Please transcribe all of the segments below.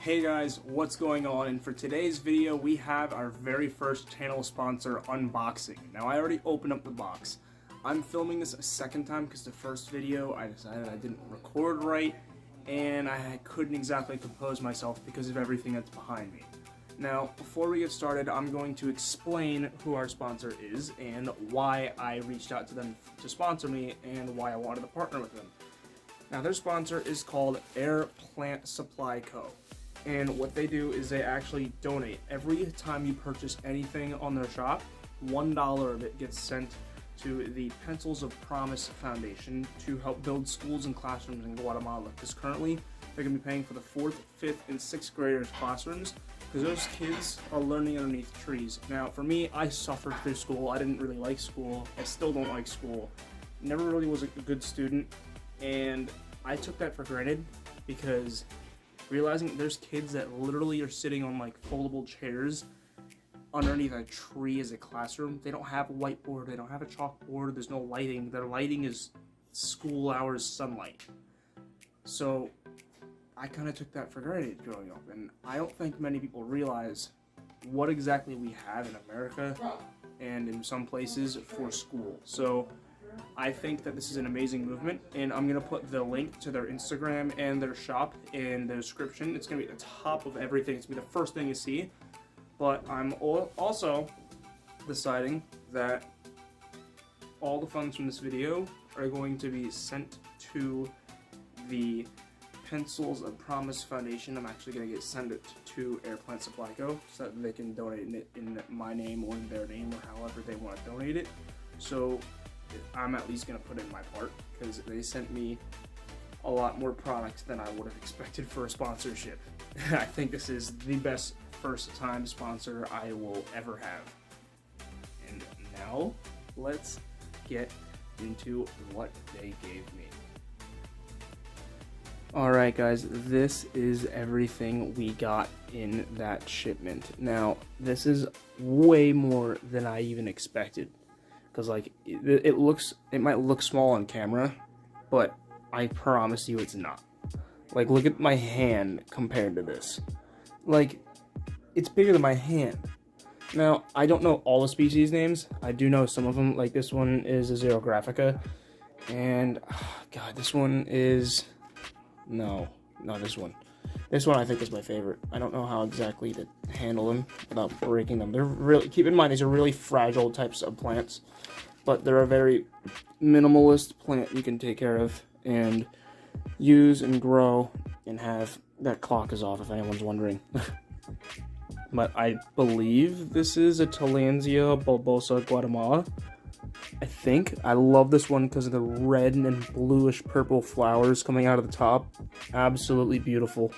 Hey guys, what's going on? And for today's video, we have our very first channel sponsor unboxing. Now, I already opened up the box. I'm filming this a second time because the first video I decided I didn't record right, and I couldn't exactly compose myself because of everything that's behind me. Now, before we get started, I'm going to explain who our sponsor is and why I reached out to them to sponsor me and why I wanted to partner with them. Now, their sponsor is called Air Plant Supply Co. And what they do is they actually donate. Every time you purchase anything on their shop, $1 of it gets sent to the Pencils of Promise Foundation to help build schools and classrooms in Guatemala. Because currently, they're going to be paying for the 4th, 5th, and 6th graders' classrooms because those kids are learning underneath trees. Now, for me, I suffered through school. I didn't really like school. I still don't like school. Never really was a good student, and I took that for granted because realizing there's kids that literally are sitting on like foldable chairs underneath a tree as a classroom. They don't have a whiteboard, they don't have a chalkboard, there's no lighting. Their lighting is school hours sunlight. So I kind of took that for granted growing up, and I don't think many people realize what exactly we have in America and in some places for school. So I think that this is an amazing movement, and I'm going to put the link to their Instagram and their shop in the description. It's going to be at the top of everything. It's going to be the first thing you see. But I'm also deciding that all the funds from this video are going to be sent to the Pencils of Promise Foundation. I'm actually going to send it to Air Plant Supply Co. so that they can donate it in my name or in their name or however they want to donate it. So I'm at least going to put in my part because they sent me a lot more products than I would have expected for a sponsorship. I think this is the best first time sponsor I will ever have. And now let's get into what they gave me. Alright guys, this is everything we got in that shipment. Now, this is way more than I even expected. Because like it might look small on camera, but I promise you it's not. Like, look at my hand compared to this. Like, it's bigger than my hand. Now, I don't know all the species names. I do know some of them. Like, this one is a Xerographica, and God, this one is this one. This one I think is my favorite. I don't know how exactly to handle them without breaking them. They're really, keep in mind, these are really fragile types of plants, but they're a very minimalist plant you can take care of and use and grow and have. That clock is off if anyone's wondering. But I believe this is a Tillandsia bulbosa Guatemala. I think. I love this one because of the red and bluish purple flowers coming out of the top. Absolutely beautiful.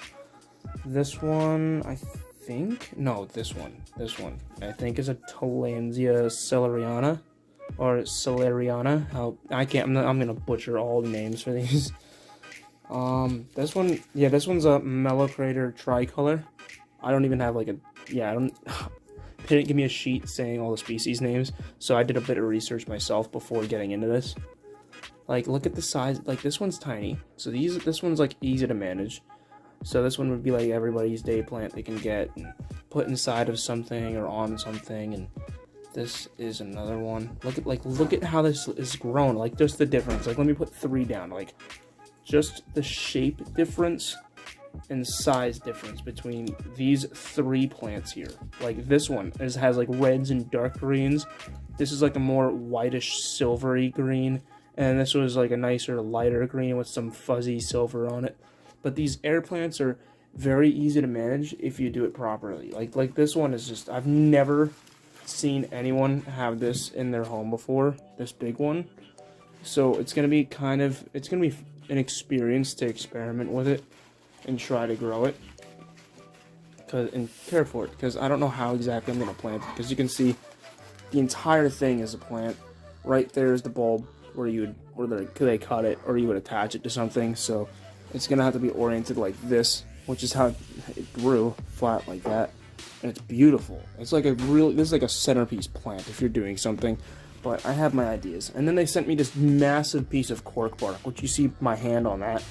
This one, I think, no, this one, I think is a Tillandsia celeriana, or celeriana. I'm gonna butcher all the names for these. This one, yeah, this one's a Mellocrater tricolor. I don't even have like they didn't give me a sheet saying all the species names, so I did a bit of research myself before getting into this. Like, look at the size. Like, this one's tiny, so this one's like easy to manage. So this one would be like everybody's day plant they can get and put inside of something or on something. And this is another one. Look at how this is grown. Like, just the difference. Like, let me put 3 down. Like, just the shape difference and size difference between these 3 plants here. Like, this one has like reds and dark greens. This is like a more whitish silvery green, and this was like a nicer lighter green with some fuzzy silver on it. But these air plants are very easy to manage if you do it properly. Like this one is just, I've never seen anyone have this in their home before, this big one. So it's going to be an experience to experiment with it and try to grow it and care for it, because I don't know how exactly I'm going to plant it, because you can see the entire thing is a plant. Right there is the bulb where they cut it, or you would attach it to something. So it's going to have to be oriented like this, which is how it grew, flat like that. And it's beautiful. It's like this is like a centerpiece plant if you're doing something. But I have my ideas. And then they sent me this massive piece of cork bark, which you see my hand on that.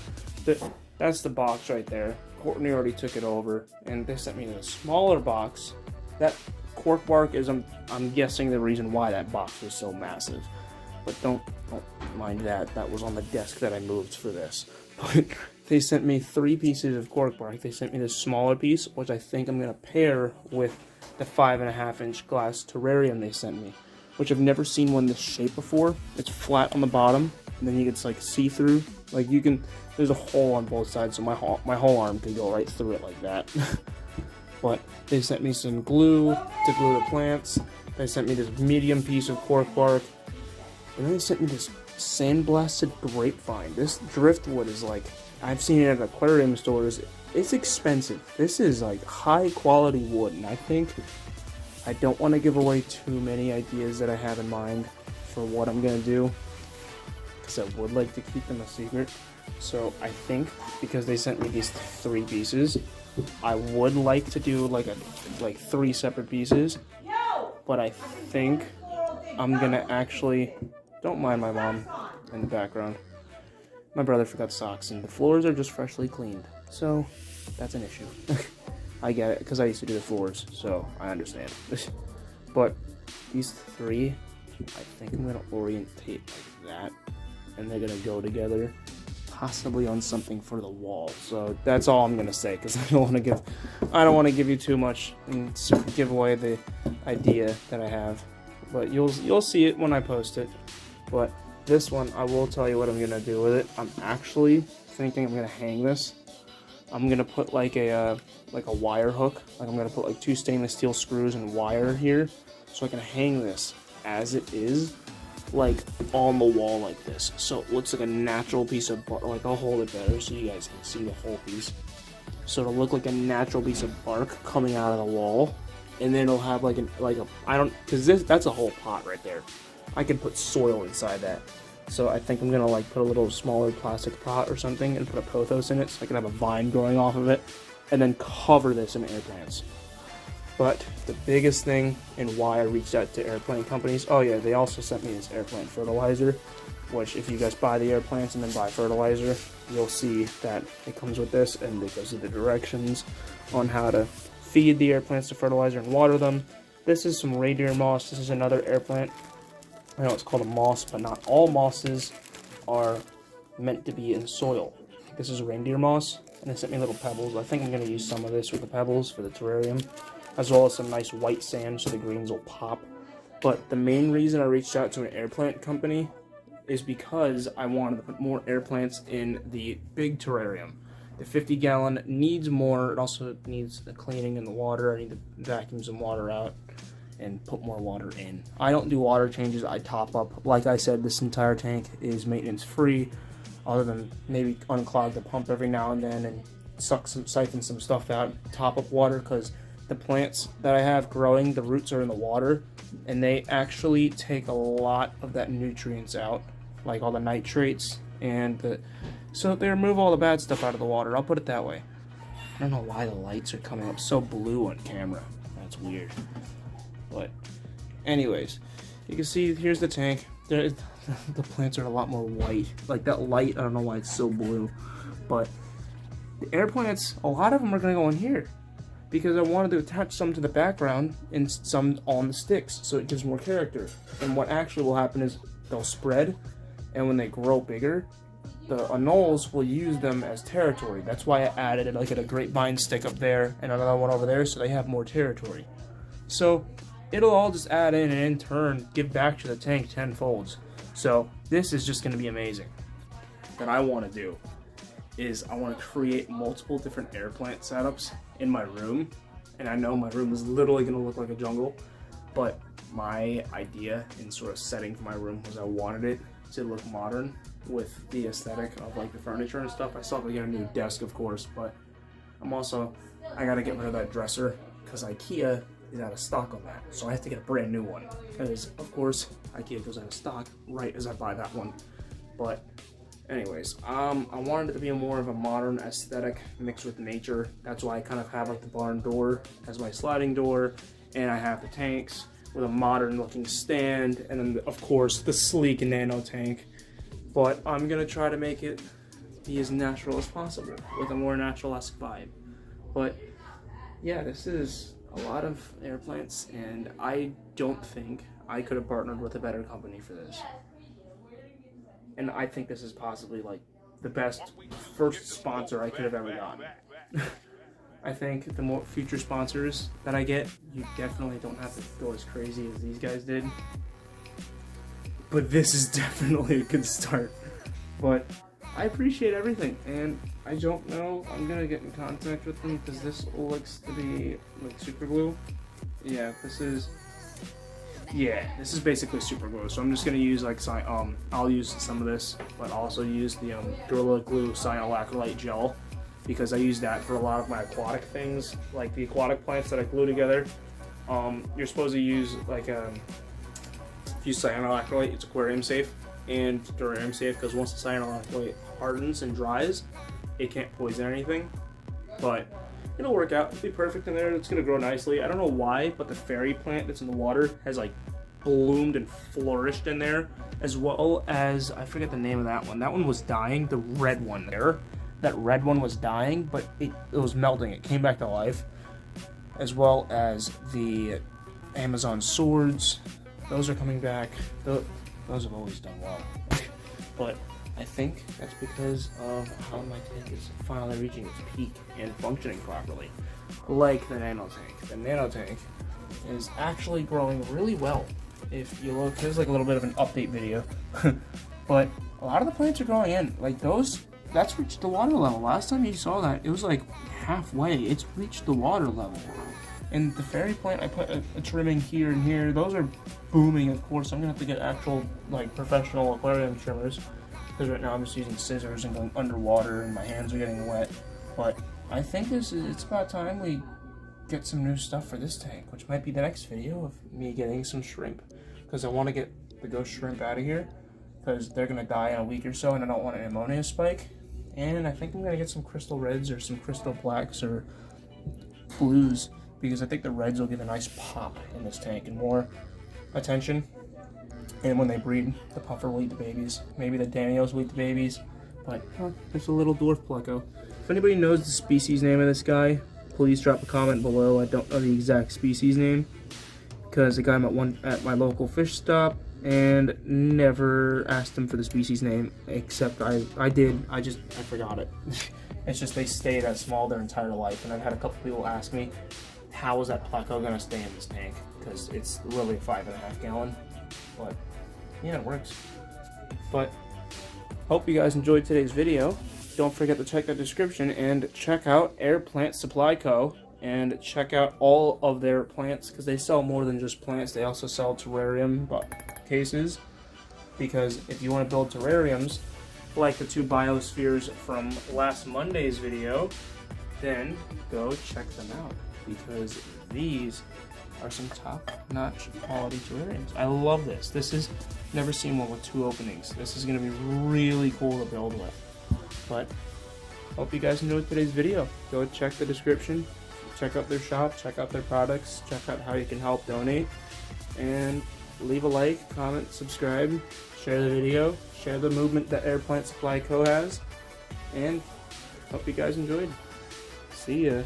That's the box right there. Courtney already took it over, and they sent me a smaller box. That cork bark is, I'm guessing, the reason why that box was so massive. But don't mind that. That was on the desk that I moved for this. But they sent me 3 pieces of cork bark. They sent me this smaller piece, which I think I'm going to pair with the 5.5-inch glass terrarium they sent me, which I've never seen one this shape before. It's flat on the bottom, and then it's like see-through. Like you can, there's a hole on both sides, so my whole arm could go right through it like that. But they sent me some glue to glue the plants. They sent me this medium piece of cork bark, and then they sent me this sandblasted grapevine. This driftwood is like, I've seen it at aquarium stores. It's expensive. This is like high quality wood, and I don't want to give away too many ideas that I have in mind for what I'm gonna do, because I would like to keep them a secret. So I think, because they sent me these 3 pieces, I would like to do like 3 separate pieces, but I think I'm gonna actually, don't mind my mom in the background. My brother forgot socks, and the floors are just freshly cleaned, so that's an issue. I get it, because I used to do the floors, so I understand. But these 3, I think I'm gonna orientate like that, and they're gonna go together, possibly on something for the wall. So that's all I'm gonna say, because I don't want to give you too much and give away the idea that I have. But you'll see it when I post it. But this one, I will tell you what I'm gonna do with it. I'm actually thinking I'm gonna hang this. I'm gonna put like a wire hook. Like I'm gonna put like 2 stainless steel screws and wire here, so I can hang this as it is, like on the wall like this. So it looks like a natural piece of bark. Like I'll hold it better so you guys can see the whole piece. So it'll look like a natural piece of bark coming out of the wall, and then it'll have that's a whole pot right there. I could put soil inside that. So I think I'm gonna like put a little smaller plastic pot or something and put a pothos in it, so I can have a vine growing off of it, and then cover this in air plants. But the biggest thing, and why I reached out to air plant companies, oh yeah, they also sent me this air plant fertilizer, which if you guys buy the air plants and then buy fertilizer, you'll see that it comes with this, and it goes with the directions on how to feed the air plants to fertilizer and water them. This is some reindeer moss. This is another air plant. I know it's called a moss, but not all mosses are meant to be in soil. This is reindeer moss, and they sent me little pebbles. I think I'm going to use some of this with the pebbles for the terrarium, as well as some nice white sand so the greens will pop. But the main reason I reached out to an air plant company is because I wanted to put more air plants in the big terrarium. The 50-gallon needs more. It also needs the cleaning and the water. I need to vacuum some water out and put more water in. I don't do water changes. I top up. Like I said, this entire tank is maintenance free, other than maybe unclog the pump every now and then and siphon some stuff out, top up water, because the plants that I have growing, the roots are in the water, and they actually take a lot of that nutrients out, like all the nitrates, and so they remove all the bad stuff out of the water. I'll put it that way. I don't know why the lights are coming up so blue on camera. That's weird. But anyways, you can see here's the tank. The plants are a lot more white. Like that light, I don't know why it's so blue. But the air plants, a lot of them are going to go in here, because I wanted to attach some to the background and some on the sticks, so it gives more character. And what actually will happen is they'll spread, and when they grow bigger, the anoles will use them as territory. That's why I added like a grapevine stick up there and another one over there, so they have more territory. So it'll all just add in and in turn give back to the tank tenfolds. So this is just going to be amazing. What I want to do is I want to create multiple different air plant setups in my room. And I know my room is literally going to look like a jungle, but my idea in sort of setting for my room was I wanted it to look modern with the aesthetic of like the furniture and stuff. I still have to get a new desk, of course, but I got to get rid of that dresser because IKEA is out of stock on that, so I have to get a brand new one, because of course IKEA goes out of stock right as I buy that one. But anyways, I wanted it to be more of a modern aesthetic mixed with nature. That's why I kind of have like the barn door as my sliding door, and I have the tanks with a modern looking stand, and then of course the sleek nano tank. But I'm gonna try to make it be as natural as possible with a more natural-esque vibe. But yeah, this is a lot of air plants, and I don't think I could have partnered with a better company for this. And I think this is possibly like the best first sponsor I could have ever gotten. I think the more future sponsors that I get, you definitely don't have to go as crazy as these guys did. But this is definitely a good start. But I appreciate everything, and I don't know, I'm gonna get in contact with them because this looks to be like super glue. Yeah, this is basically super glue. So I'm just gonna use like I'll use some of this, but also use the Gorilla Glue cyanoacrylate gel, because I use that for a lot of my aquatic things, like the aquatic plants that I glue together. You're supposed to use like use cyanoacrylate. It's aquarium safe and terrarium safe, because once the cyanoacrylate hardens and dries, it can't poison anything. But it'll work out. It'll be perfect in there. It's gonna grow nicely. I don't know why, but the fairy plant that's in the water has like bloomed and flourished in there, as well as, I forget the name of that one. That one was dying. The red one there. That red one was dying, but it was melting. It came back to life. As well as the Amazon swords. Those are coming back. Those have always done well. But I think that's because of how my tank is finally reaching its peak and functioning properly. Like the nano tank. The nano tank is actually growing really well. If you look, there's like a little bit of an update video. But a lot of the plants are growing in. Like that's reached the water level. Last time you saw that, it was like halfway. It's reached the water level. And the fairy plant, I put a trimming here and here. Those are booming, of course. I'm gonna have to get actual like professional aquarium trimmers, because right now I'm just using scissors and going underwater and my hands are getting wet. But I think it's about time we get some new stuff for this tank, which might be the next video of me getting some shrimp, because I want to get the ghost shrimp out of here, because they're gonna die in a week or so, and I don't want an ammonia spike. And I think I'm gonna get some crystal reds or some crystal blacks or blues, because I think the reds will give a nice pop in this tank and more attention. And when they breed, the puffer will eat the babies. Maybe the Danios will eat the babies. But there's a little dwarf pleco. If anybody knows the species name of this guy, please drop a comment below. I don't know the exact species name, because the guy at my local fish stop and never asked him for the species name, except I did. I forgot it. It's just they stay that small their entire life, and I've had a couple people ask me, how is that pleco gonna stay in this tank? Because it's really a 5.5 gallon. But yeah, it works. But hope you guys enjoyed today's video. Don't forget to check the description and check out Air Plant Supply Co. and check out all of their plants, because they sell more than just plants. They also sell terrarium cases, because if you want to build terrariums like the 2 biospheres from last Monday's video, then go check them out, because these are some top-notch quality terrariums. I love this. This is, never seen one with 2 openings. This is going to be really cool to build with. But hope you guys enjoyed today's video. Go check the description, check out their shop, check out their products, check out how you can help donate, and leave a like, comment, subscribe, share the video, share the movement that Air Plant Supply Co. has, and hope you guys enjoyed. See ya.